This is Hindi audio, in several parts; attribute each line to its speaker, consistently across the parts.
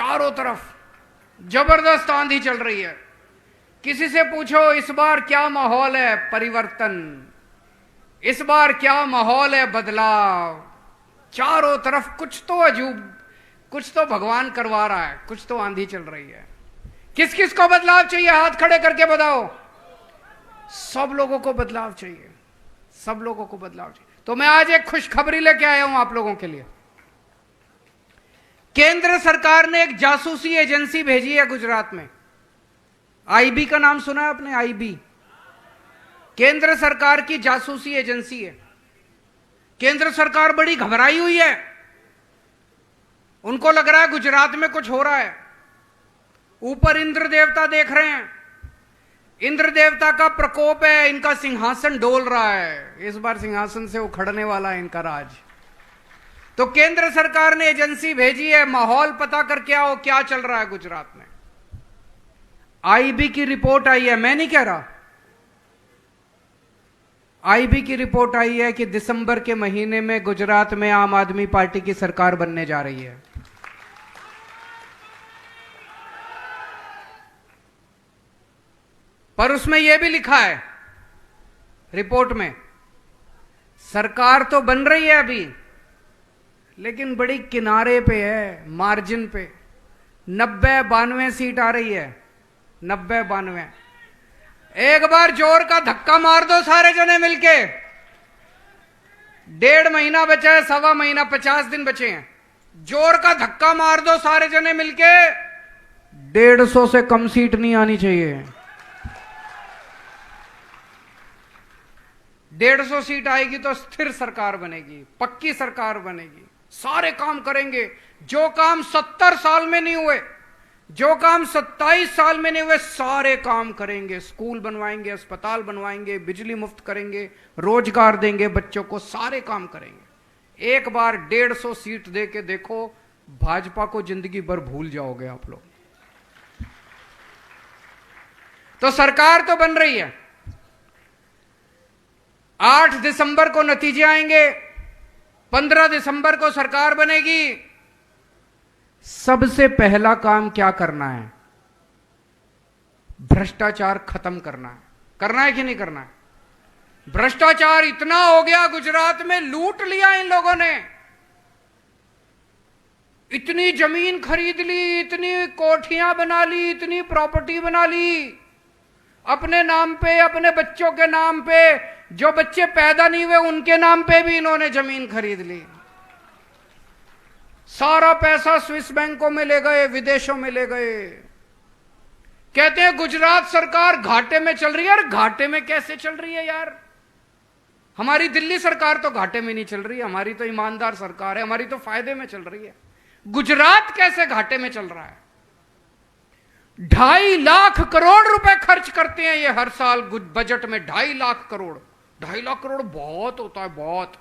Speaker 1: चारों तरफ जबरदस्त आंधी चल रही है। किसी से पूछो इस बार क्या माहौल है परिवर्तन, इस बार क्या माहौल है बदलाव। चारों तरफ कुछ तो अजूब, कुछ तो भगवान करवा रहा है, कुछ तो आंधी चल रही है। किस किस को बदलाव चाहिए, हाथ खड़े करके बताओ। सब लोगों को बदलाव चाहिए, सब लोगों को बदलाव चाहिए। तो मैं आज एक खुशखबरी लेके आया हूं आप लोगों के लिए। केंद्र सरकार ने एक जासूसी एजेंसी भेजी है गुजरात में। आईबी का नाम सुना है आपने? आईबी केंद्र सरकार की जासूसी एजेंसी है। केंद्र सरकार बड़ी घबराई हुई है, उनको लग रहा है गुजरात में कुछ हो रहा है। ऊपर इंद्र देवता देख रहे हैं, इंद्र देवता का प्रकोप है, इनका सिंहासन डोल रहा है। इस बार सिंहासन से उखड़ने वाला है इनका राज। तो केंद्र सरकार ने एजेंसी भेजी है, माहौल पता करके आओ क्या चल रहा है गुजरात में। आईबी की रिपोर्ट आई है, मैं नहीं कह रहा, आईबी की रिपोर्ट आई है कि दिसंबर के महीने में गुजरात में आम आदमी पार्टी की सरकार बनने जा रही है। पर उसमें यह भी लिखा है रिपोर्ट में, सरकार तो बन रही है अभी, लेकिन बड़ी किनारे पे है, मार्जिन पे। 90-92 सीट आ रही है, 90-92। एक बार जोर का धक्का मार दो सारे जने मिलके। 1.5 महीना बचा है, 1.25 महीना, 50 दिन बचे हैं। जोर का धक्का मार दो सारे जने मिलके, 150 से कम सीट नहीं आनी चाहिए। 150 सीट आएगी तो स्थिर सरकार बनेगी, पक्की सरकार बनेगी। सारे काम करेंगे, जो काम 70 साल में नहीं हुए, जो काम 27 साल में नहीं हुए, सारे काम करेंगे। स्कूल बनवाएंगे, अस्पताल बनवाएंगे, बिजली मुफ्त करेंगे, रोजगार देंगे बच्चों को, सारे काम करेंगे। एक बार 150 सीट दे के देखो, भाजपा को जिंदगी भर भूल जाओगे आप लोग। तो सरकार तो बन रही है। 8 दिसंबर को नतीजे आएंगे, 15 दिसंबर को सरकार बनेगी। सबसे पहला काम क्या करना है? भ्रष्टाचार खत्म करना है। करना है कि नहीं करना है? भ्रष्टाचार इतना हो गया गुजरात में, लूट लिया इन लोगों ने। इतनी जमीन खरीद ली, इतनी कोठियां बना ली, इतनी प्रॉपर्टी बना ली अपने नाम पे, अपने बच्चों के नाम पे। जो बच्चे पैदा नहीं हुए उनके नाम पे भी इन्होंने जमीन खरीद ली। सारा पैसा स्विस बैंकों में ले गए, विदेशों में ले गए। कहते हैं गुजरात सरकार घाटे में चल रही है। अरे घाटे में कैसे चल रही है यार? हमारी दिल्ली सरकार तो घाटे में नहीं चल रही है, हमारी तो ईमानदार सरकार है, हमारी तो फायदे में चल रही है। गुजरात कैसे घाटे में चल रहा है? 2.5 लाख करोड़ रुपए खर्च करते हैं ये हर साल बजट में। 2.5 लाख करोड़, 2.5 लाख करोड़ बहुत होता है, बहुत।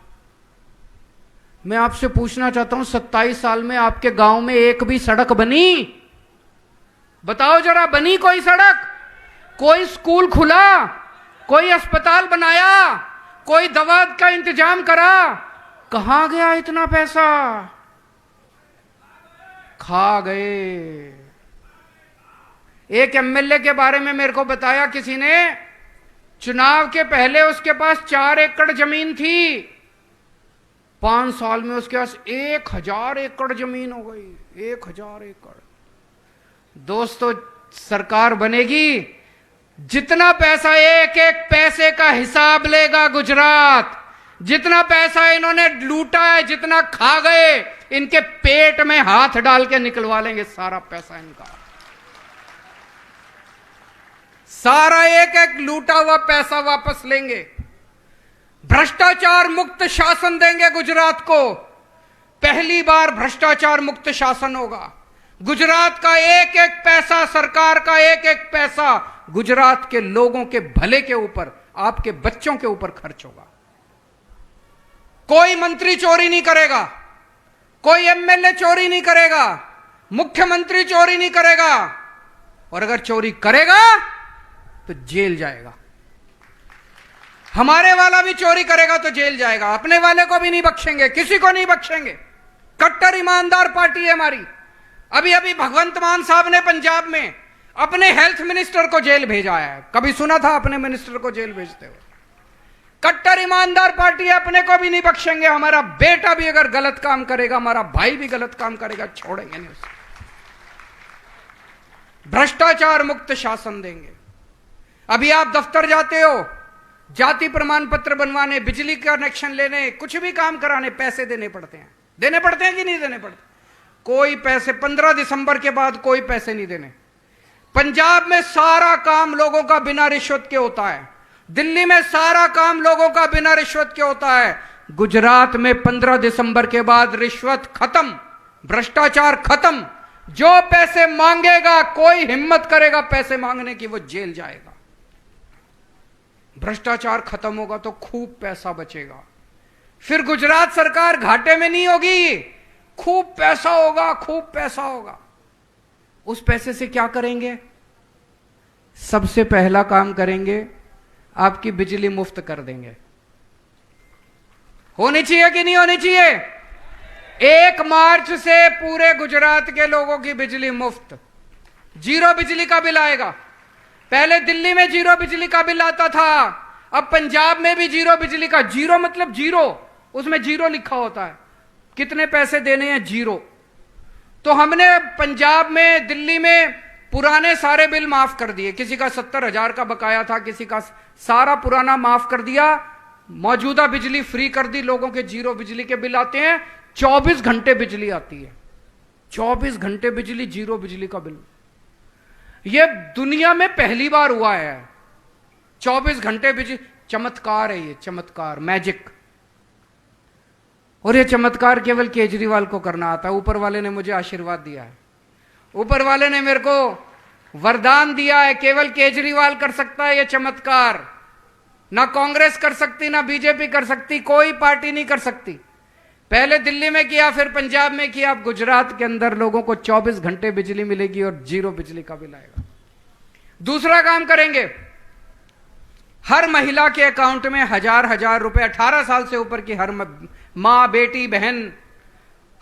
Speaker 1: मैं आपसे पूछना चाहता हूं, 27 साल में आपके गांव में एक भी सड़क बनी? बताओ जरा, बनी कोई सड़क? कोई स्कूल खुला? कोई अस्पताल बनाया? कोई दवा का इंतजाम करा? कहां गया इतना पैसा? खा गए। एक एमएलए के बारे में मेरे को बताया किसी ने, चुनाव के पहले उसके पास 4 एकड़ जमीन थी, 5 साल में उसके पास 1000 एकड़ जमीन हो गई। 1000 एकड़। दोस्तों, सरकार बनेगी, जितना पैसा, एक एक पैसे का हिसाब लेगा गुजरात। जितना पैसा इन्होंने लूटा है, जितना खा गए, इनके पेट में हाथ डाल के निकलवा लेंगे सारा पैसा इनका। सारा एक एक लूटा हुआ पैसा वापस लेंगे। भ्रष्टाचार मुक्त शासन देंगे गुजरात को। पहली बार भ्रष्टाचार मुक्त शासन होगा। गुजरात का एक एक पैसा, सरकार का एक एक पैसा गुजरात के लोगों के भले के ऊपर, आपके बच्चों के ऊपर खर्च होगा। कोई मंत्री चोरी नहीं करेगा, कोई एमएलए चोरी नहीं करेगा, मुख्यमंत्री चोरी नहीं करेगा, और अगर चोरी करेगा तो जेल जाएगा। हमारे वाला भी चोरी करेगा तो जेल जाएगा। अपने वाले को भी नहीं बख्शेंगे, किसी को नहीं बख्शेंगे। कट्टर ईमानदार पार्टी है हमारी। अभी अभी भगवंत मान साहब ने पंजाब में अपने हेल्थ मिनिस्टर को जेल भेजा है। कभी सुना था अपने मिनिस्टर को जेल भेजते हुए? कट्टर ईमानदार पार्टी है, अपने को भी नहीं बख्शेंगे। हमारा बेटा भी अगर गलत काम करेगा, हमारा भाई भी गलत काम करेगा, छोड़ेंगे नहीं उसे। भ्रष्टाचार मुक्त शासन देंगे। अभी आप दफ्तर जाते हो, जाति प्रमाण पत्र बनवाने, बिजली का कनेक्शन लेने, कुछ भी काम कराने पैसे देने पड़ते हैं। देने पड़ते हैं कि नहीं देने पड़ते? कोई पैसे 15 दिसंबर के बाद कोई पैसे नहीं देने। पंजाब में सारा काम लोगों का बिना रिश्वत के होता है। दिल्ली में सारा काम लोगों का बिना रिश्वत के होता है। गुजरात में 15 दिसंबर के बाद रिश्वत खत्म, भ्रष्टाचार खत्म। जो पैसे मांगेगा, कोई हिम्मत करेगा पैसे मांगने की, वो जेल जाएगा। भ्रष्टाचार खत्म होगा तो खूब पैसा बचेगा। फिर गुजरात सरकार घाटे में नहीं होगी, खूब पैसा होगा, खूब पैसा होगा। उस पैसे से क्या करेंगे? सबसे पहला काम करेंगे, आपकी बिजली मुफ्त कर देंगे। होनी चाहिए कि नहीं होनी चाहिए? 1 मार्च से पूरे गुजरात के लोगों की बिजली मुफ्त, जीरो बिजली का बिल आएगा। पहले दिल्ली में जीरो बिजली का बिल आता था, अब पंजाब में भी जीरो बिजली का। जीरो मतलब जीरो, उसमें जीरो लिखा होता है, कितने पैसे देने हैं, जीरो। तो हमने पंजाब में, दिल्ली में पुराने सारे बिल माफ कर दिए। किसी का 70,000 का बकाया था, किसी का सारा पुराना माफ कर दिया। मौजूदा बिजली फ्री कर दी, लोगों के जीरो बिजली के बिल आते हैं। 24 घंटे बिजली आती है, 24 घंटे बिजली, जीरो बिजली का बिल। यह दुनिया में पहली बार हुआ है, 24 घंटे बिजली। चमत्कार है ये, चमत्कार, मैजिक। और ये चमत्कार केवल केजरीवाल को करना आता है। ऊपर वाले ने मुझे आशीर्वाद दिया है, ऊपर वाले ने मेरे को वरदान दिया है, केवल केजरीवाल कर सकता है ये चमत्कार। ना कांग्रेस कर सकती, ना बीजेपी कर सकती, कोई पार्टी नहीं कर सकती। पहले दिल्ली में किया, फिर पंजाब में किया, अब गुजरात के अंदर लोगों को 24 घंटे बिजली मिलेगी और जीरो बिजली का बिल आएगा। दूसरा काम करेंगे, हर महिला के अकाउंट में 1000 रुपए, 18 साल से ऊपर की हर मां, बेटी, बहन,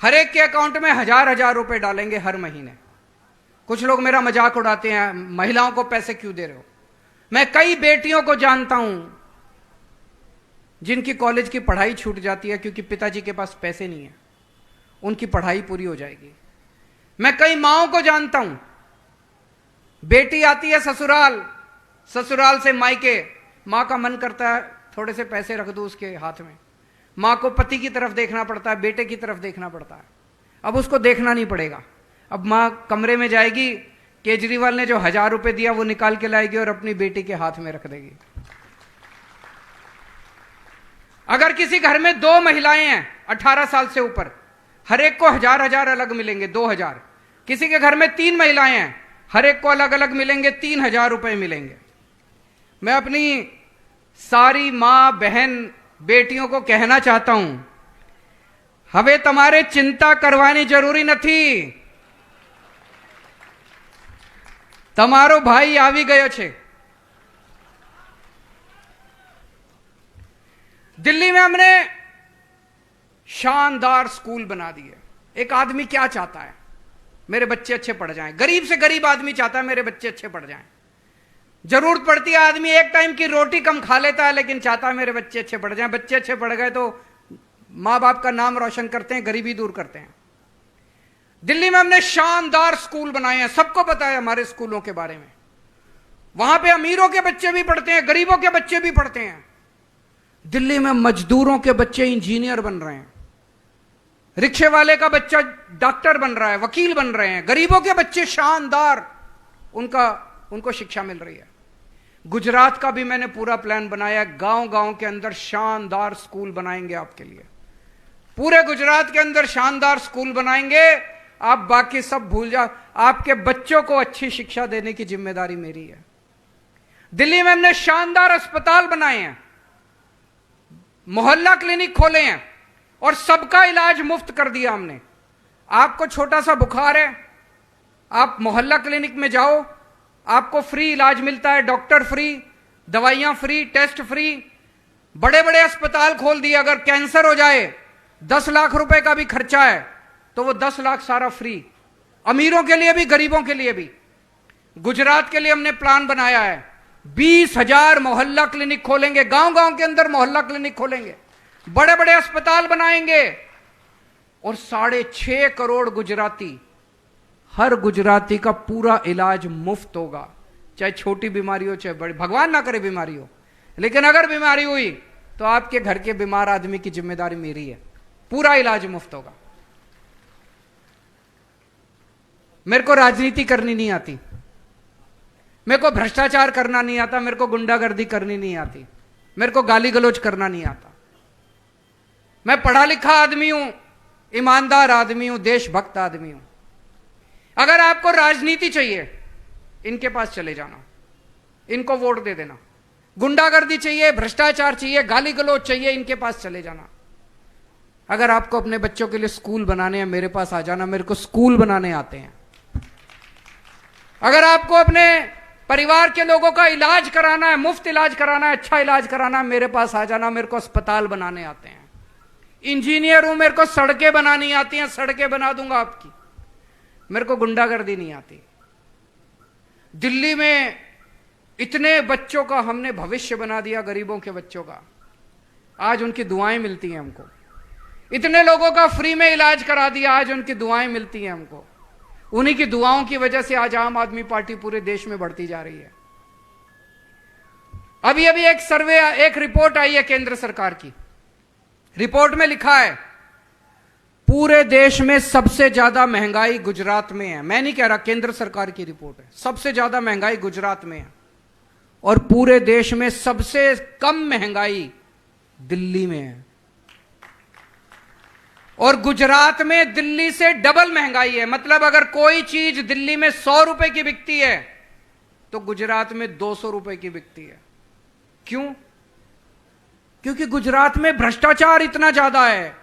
Speaker 1: हर एक के अकाउंट में 1000 रुपए डालेंगे हर महीने। कुछ लोग मेरा मजाक उड़ाते हैं, महिलाओं को पैसे क्यों दे रहे हो? मैं कई बेटियों को जानता हूं जिनकी कॉलेज की पढ़ाई छूट जाती है क्योंकि पिताजी के पास पैसे नहीं है, उनकी पढ़ाई पूरी हो जाएगी। मैं कई माओं को जानता हूं, बेटी आती है ससुराल, ससुराल से मायके, मां का मन करता है थोड़े से पैसे रख दूं उसके हाथ में। मां को पति की तरफ देखना पड़ता है, बेटे की तरफ देखना पड़ता है। अब उसको देखना नहीं पड़ेगा, अब मां कमरे में जाएगी, केजरीवाल ने जो 1000 रुपए दिया वो निकाल के लाएगी और अपनी बेटी के हाथ में रख देगी। अगर किसी घर में 2 महिलाएं हैं 18 साल से ऊपर, हर एक को 1000 अलग मिलेंगे, 2000। किसी के घर में 3 महिलाएं हैं, हर एक को अलग अलग मिलेंगे, 3000 रुपए मिलेंगे। मैं अपनी सारी मां, बहन, बेटियों को कहना चाहता हूं, हमें तुम्हारे चिंता करवानी जरूरी नहीं। તમારો ભાઈ આવી ગયો છે। दिल्ली में हमने शानदार स्कूल बना दिए। एक आदमी क्या चाहता है? मेरे बच्चे अच्छे पढ़ जाएं। गरीब से गरीब आदमी चाहता है मेरे बच्चे अच्छे पढ़ जाएं। जरूरत पड़ती है आदमी एक टाइम की रोटी कम खा लेता है, लेकिन चाहता है मेरे बच्चे अच्छे पढ़ जाएं। बच्चे अच्छे पढ़ गए तो माँ बाप का नाम रोशन करते हैं, गरीबी दूर करते हैं। दिल्ली में हमने शानदार स्कूल बनाए हैं, सबको पता है हमारे स्कूलों के बारे में। वहां पे अमीरों के बच्चे भी पढ़ते हैं, गरीबों के बच्चे भी पढ़ते हैं। दिल्ली में मजदूरों के बच्चे इंजीनियर बन रहे हैं, रिक्शे वाले का बच्चा डॉक्टर बन रहा है, वकील बन रहे हैं। गरीबों के बच्चे शानदार, उनको शिक्षा मिल रही है। गुजरात का भी मैंने पूरा प्लान बनाया, गांव गांव के अंदर शानदार स्कूल बनाएंगे आपके लिए। पूरे गुजरात के अंदर शानदार स्कूल बनाएंगे, आप बाकी सब भूल जाओ। आपके बच्चों को अच्छी शिक्षा देने की जिम्मेदारी मेरी है। दिल्ली में हमने शानदार अस्पताल बनाए हैं, मोहल्ला क्लिनिक खोले हैं और सबका इलाज मुफ्त कर दिया हमने। आपको छोटा सा बुखार है, आप मोहल्ला क्लिनिक में जाओ, आपको फ्री इलाज मिलता है, डॉक्टर फ्री, दवाइयां फ्री, टेस्ट फ्री। बड़े बड़े अस्पताल खोल दिए। अगर कैंसर हो जाए, 10 लाख रुपए का भी खर्चा है, तो वो 10 लाख सारा फ्री। अमीरों के लिए भी, गरीबों के लिए भी। गुजरात के लिए हमने प्लान बनाया है, 20,000 मोहल्ला क्लिनिक खोलेंगे, गांव गांव के अंदर मोहल्ला क्लिनिक खोलेंगे, बड़े बड़े अस्पताल बनाएंगे, और 6.5 करोड़ गुजराती, हर गुजराती का पूरा इलाज मुफ्त होगा, चाहे छोटी बीमारी हो चाहे बड़ी, भगवान ना करे बीमारी हो, लेकिन अगर बीमारी हुई तो आपके घर के बीमार आदमी की जिम्मेदारी मेरी है, पूरा इलाज मुफ्त होगा। मेरे को राजनीति करनी नहीं आती, मेरे को भ्रष्टाचार करना नहीं आता, मेरे को गुंडागर्दी करनी नहीं आती, मेरे को गाली गलौज करना नहीं आता। मैं पढ़ा लिखा आदमी हूं, ईमानदार आदमी हूं, देशभक्त आदमी हूं। अगर आपको राजनीति चाहिए, इनके पास चले जाना, इनको वोट दे देना। गुंडागर्दी चाहिए, भ्रष्टाचार चाहिए, गाली गलौज चाहिए, इनके पास चले जाना। अगर आपको अपने बच्चों के लिए स्कूल बनाने हैं, मेरे पास आ जाना, मेरे को स्कूल बनाने आते हैं। अगर आपको अपने परिवार के लोगों का इलाज कराना है, मुफ्त इलाज कराना है, अच्छा इलाज कराना है, मेरे पास आ जाना, मेरे को अस्पताल बनाने आते हैं। इंजीनियर हूं, मेरे को सड़कें बनानी आती हैं, सड़कें बना दूंगा आपकी। मेरे को गुंडागर्दी नहीं आती। दिल्ली में इतने बच्चों का हमने भविष्य बना दिया, गरीबों के बच्चों का, आज उनकी दुआएं मिलती हैं हमको। इतने लोगों का फ्री में इलाज करा दिया, आज उनकी दुआएं मिलती हैं हमको। उन्हीं की दुआओं की वजह से आज आम आदमी पार्टी पूरे देश में बढ़ती जा रही है। अभी अभी एक सर्वे, एक रिपोर्ट आई है केंद्र सरकार की। रिपोर्ट में लिखा है पूरे देश में सबसे ज्यादा महंगाई गुजरात में है। मैं नहीं कह रहा, केंद्र सरकार की रिपोर्ट है। सबसे ज्यादा महंगाई गुजरात में है, और पूरे देश में सबसे कम महंगाई दिल्ली में है। और गुजरात में दिल्ली से डबल महंगाई है। मतलब अगर कोई चीज दिल्ली में 100 रुपए की बिकती है तो गुजरात में 200 रुपए की बिकती है। क्यों? क्योंकि गुजरात में भ्रष्टाचार इतना ज्यादा है।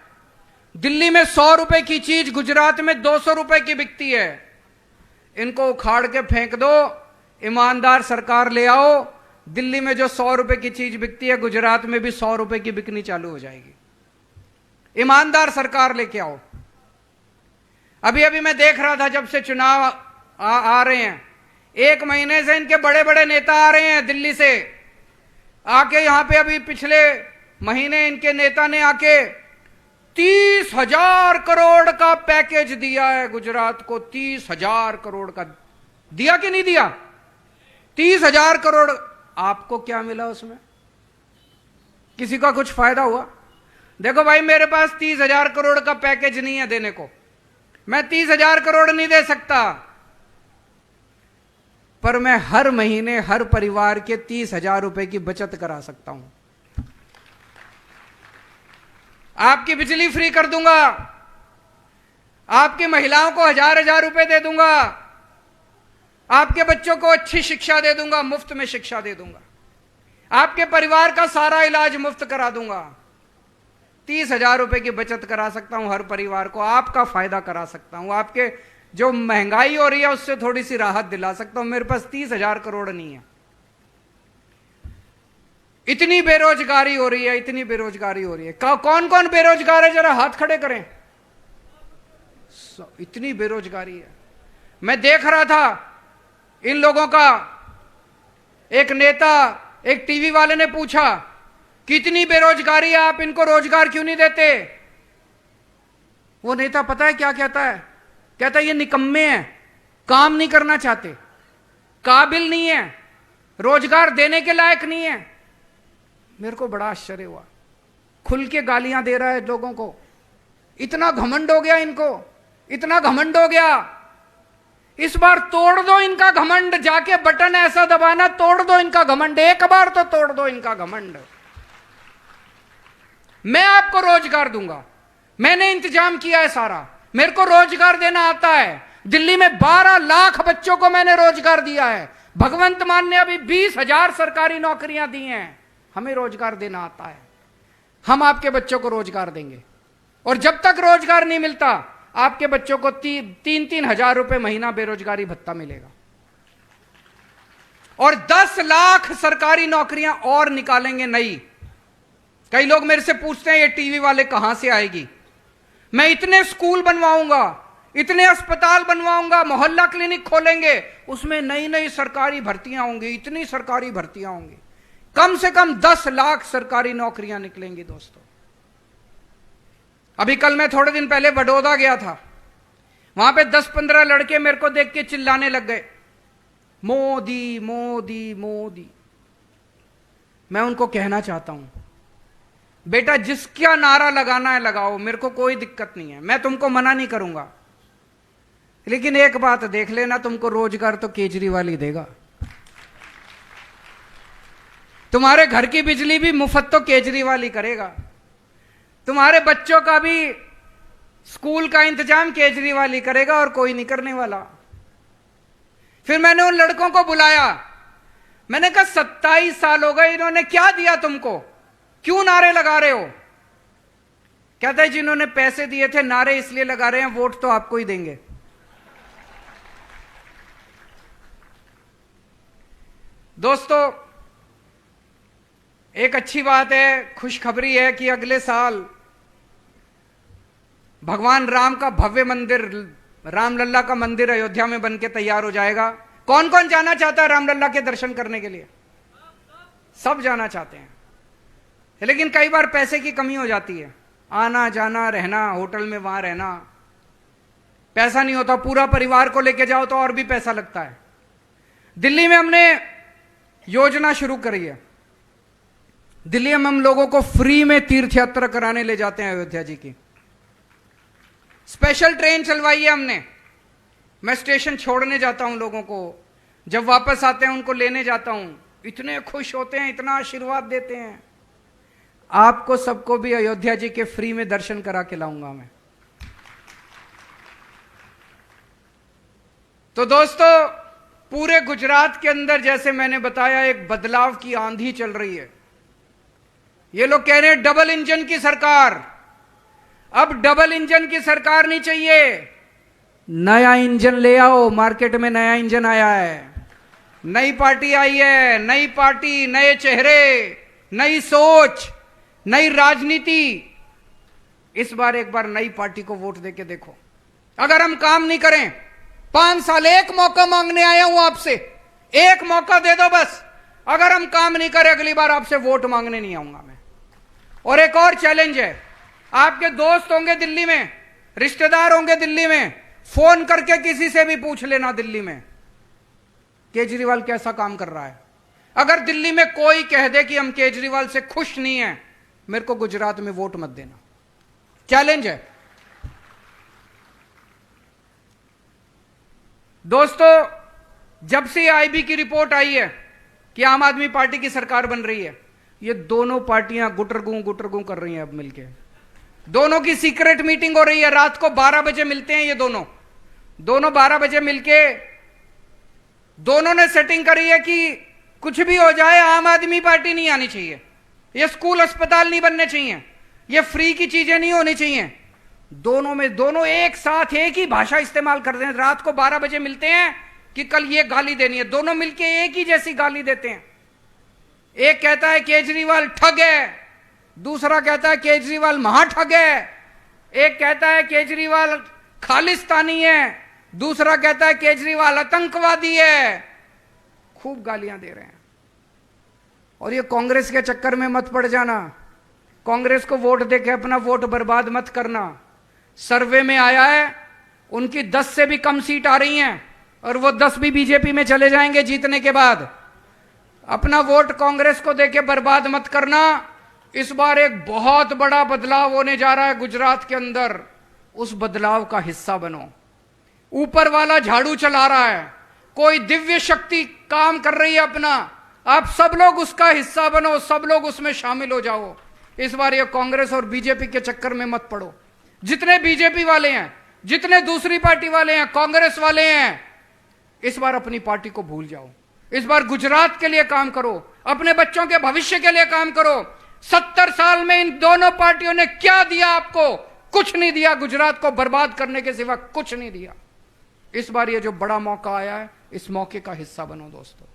Speaker 1: दिल्ली में 100 रुपए की चीज गुजरात में 200 रुपए की बिकती है। इनको उखाड़ के फेंक दो, ईमानदार सरकार ले आओ, दिल्ली में जो 100 रुपए की चीज बिकती है गुजरात में भी 100 रुपए की बिकनी चालू हो जाएगी। ईमानदार सरकार लेके आओ। अभी अभी मैं देख रहा था, जब से चुनाव आ रहे हैं, 1 महीने से इनके बड़े बड़े नेता आ रहे हैं दिल्ली से आके यहां पे। अभी पिछले महीने इनके नेता ने आके 30,000 करोड़ का पैकेज दिया है गुजरात को। 30,000 करोड़ का दिया कि नहीं दिया? 30,000 करोड़। आपको क्या मिला उसमें? किसी का कुछ फायदा हुआ? देखो भाई, मेरे पास 30,000 करोड़ का पैकेज नहीं है देने को, मैं 30,000 करोड़ नहीं दे सकता, पर मैं हर महीने हर परिवार के 30,000 रुपए की बचत करा सकता हूं। आपकी बिजली फ्री कर दूंगा, आपकी महिलाओं को 1,000 रुपए दे दूंगा, आपके बच्चों को अच्छी शिक्षा दे दूंगा, मुफ्त में शिक्षा दे दूंगा, आपके परिवार का सारा इलाज मुफ्त करा दूंगा। 30,000 रुपए की बचत करा सकता हूं हर परिवार को, आपका फायदा करा सकता हूं, आपके जो महंगाई हो रही है उससे थोड़ी सी राहत दिला सकता हूं। मेरे पास 30,000 करोड़ नहीं है। इतनी बेरोजगारी हो रही है, इतनी बेरोजगारी हो रही है। कौन कौन बेरोजगार है, जरा हाथ खड़े करें। इतनी बेरोजगारी है। मैं देख रहा था इन लोगों का, एक नेता, एक टीवी वाले ने पूछा कितनी बेरोजगारी है, आप इनको रोजगार क्यों नहीं देते? वो नेता पता है क्या कहता है? कहता है ये निकम्मे हैं, काम नहीं करना चाहते, काबिल नहीं है, रोजगार देने के लायक नहीं है। मेरे को बड़ा आश्चर्य हुआ। खुल के गालियां दे रहा है लोगों को। इतना घमंड हो गया इनको, इतना घमंड हो गया। इस बार तोड़ दो इनका घमंड, जाके बटन ऐसा दबाना, तोड़ दो इनका घमंड, एक बार तो तोड़ दो इनका घमंड। मैं आपको रोजगार दूंगा, मैंने इंतजाम किया है सारा, मेरे को रोजगार देना आता है। दिल्ली में 12 लाख बच्चों को मैंने रोजगार दिया है। भगवंत मान ने अभी 20,000 सरकारी नौकरियां दी हैं। हमें रोजगार देना आता है, हम आपके बच्चों को रोजगार देंगे। और जब तक रोजगार नहीं मिलता, आपके बच्चों को 3-3 हजार रुपए महीना बेरोजगारी भत्ता मिलेगा। और 10 लाख सरकारी नौकरियां और निकालेंगे नई। कई लोग मेरे से पूछते हैं ये टीवी वाले कहां से आएगी? मैं इतने स्कूल बनवाऊंगा, इतने अस्पताल बनवाऊंगा, मोहल्ला क्लिनिक खोलेंगे, उसमें नई नई सरकारी भर्तियां होंगी, इतनी सरकारी भर्तियां होंगी, कम से कम 10 लाख सरकारी नौकरियां निकलेंगी दोस्तों। अभी कल मैं थोड़े दिन पहले बड़ौदा गया था, वहां पे 10-15 लड़के मेरे को देख के चिल्लाने लग गए, मोदी मोदी मोदी। मैं उनको कहना चाहता हूं, बेटा जिसका नारा लगाना है लगाओ, मेरे को कोई दिक्कत नहीं है, मैं तुमको मना नहीं करूंगा, लेकिन एक बात देख लेना, तुमको रोजगार तो केजरीवाल ही देगा। तुम्हारे घर की बिजली भी मुफ्त तो केजरीवाल ही करेगा, तुम्हारे बच्चों का भी स्कूल का इंतजाम केजरीवाल ही करेगा, और कोई नहीं करने वाला। फिर मैंने उन लड़कों को बुलाया, मैंने कहा 27 साल हो गए, इन्होंने क्या दिया तुमको, क्यों नारे लगा रहे हो? कहते हैं जिन्होंने पैसे दिए थे नारे इसलिए लगा रहे हैं, वोट तो आपको ही देंगे। दोस्तों एक अच्छी बात है, खुशखबरी है कि अगले साल भगवान राम का भव्य मंदिर, रामलल्ला का मंदिर अयोध्या में बनके तैयार हो जाएगा। कौन कौन जाना चाहता है रामलल्ला के दर्शन करने के लिए? सब जाना चाहते हैं, लेकिन कई बार पैसे की कमी हो जाती है, आना जाना रहना, होटल में वहां रहना, पैसा नहीं होता। पूरा परिवार को लेके जाओ तो और भी पैसा लगता है। दिल्ली में हमने योजना शुरू करी है, दिल्ली में हम लोगों को फ्री में तीर्थ यात्रा कराने ले जाते हैं अयोध्या जी की। स्पेशल ट्रेन चलवाई है हमने, मैं स्टेशन छोड़ने जाता हूं लोगों को, जब वापस आते हैं उनको लेने जाता हूं, इतने खुश होते हैं, इतना आशीर्वाद देते हैं। आपको सबको भी अयोध्या जी के फ्री में दर्शन करा के लाऊंगा मैं। तो दोस्तों पूरे गुजरात के अंदर जैसे मैंने बताया एक बदलाव की आंधी चल रही है। ये लोग कह रहे हैं डबल इंजन की सरकार, अब डबल इंजन की सरकार नहीं चाहिए, नया इंजन ले आओ। मार्केट में नया इंजन आया है, नई पार्टी आई है, नई पार्टी, नए चेहरे, नई सोच, नई राजनीति। इस बार एक बार नई पार्टी को वोट देके देखो। अगर हम काम नहीं करें, 5 साल एक मौका मांगने आया हूं आपसे, एक मौका दे दो बस। अगर हम काम नहीं करें अगली बार आपसे वोट मांगने नहीं आऊंगा मैं। और एक और चैलेंज है, आपके दोस्त होंगे दिल्ली में, रिश्तेदार होंगे दिल्ली में, फोन करके किसी से भी पूछ लेना दिल्ली में केजरीवाल कैसा काम कर रहा है। अगर दिल्ली में कोई कह दे कि हम केजरीवाल से खुश नहीं हैं, मेरे को गुजरात में वोट मत देना, चैलेंज है। दोस्तों जब से आईबी की रिपोर्ट आई है कि आम आदमी पार्टी की सरकार बन रही है, ये दोनों पार्टियां गुटरगू कर रही हैं। अब मिलके दोनों की सीक्रेट मीटिंग हो रही है, रात को 12 बजे मिलते हैं ये दोनों 12 बजे मिलके दोनों ने सेटिंग करी है कि कुछ भी हो जाए आम आदमी पार्टी नहीं आनी चाहिए, ये स्कूल अस्पताल नहीं बनने चाहिए, ये फ्री की चीजें नहीं होनी चाहिए। दोनों एक साथ एक ही भाषा इस्तेमाल करते हैं। रात को 12 बजे मिलते हैं कि कल ये गाली देनी है, दोनों मिलके एक ही जैसी गाली देते हैं। एक कहता है केजरीवाल ठग है, दूसरा कहता है केजरीवाल महाठग है, एक कहता है केजरीवाल खालिस्तानी है, दूसरा कहता है केजरीवाल आतंकवादी है। खूब गालियां दे रहे हैं। और ये कांग्रेस के चक्कर में मत पड़ जाना, कांग्रेस को वोट देके अपना वोट बर्बाद मत करना। सर्वे में आया है उनकी 10 से भी कम सीट आ रही हैं और वो 10 भी बीजेपी में चले जाएंगे जीतने के बाद। अपना वोट कांग्रेस को देके बर्बाद मत करना। इस बार एक बहुत बड़ा बदलाव होने जा रहा है गुजरात के अंदर, उस बदलाव का हिस्सा बनो। ऊपर वाला झाड़ू चला रहा है, कोई दिव्य शक्ति काम कर रही है अपना, आप सब लोग उसका हिस्सा बनो, सब लोग उसमें शामिल हो जाओ। इस बार ये कांग्रेस और बीजेपी के चक्कर में मत पड़ो। जितने बीजेपी वाले हैं, जितने दूसरी पार्टी वाले हैं, कांग्रेस वाले हैं, इस बार अपनी पार्टी को भूल जाओ। इस बार गुजरात के लिए काम करो, अपने बच्चों के भविष्य के लिए काम करो। 70 साल में इन दोनों पार्टियों ने क्या दिया आपको? कुछ नहीं दिया, गुजरात को बर्बाद करने के सिवा कुछ नहीं दिया। इस बार ये जो बड़ा मौका आया है, इस मौके का हिस्सा बनो दोस्तों।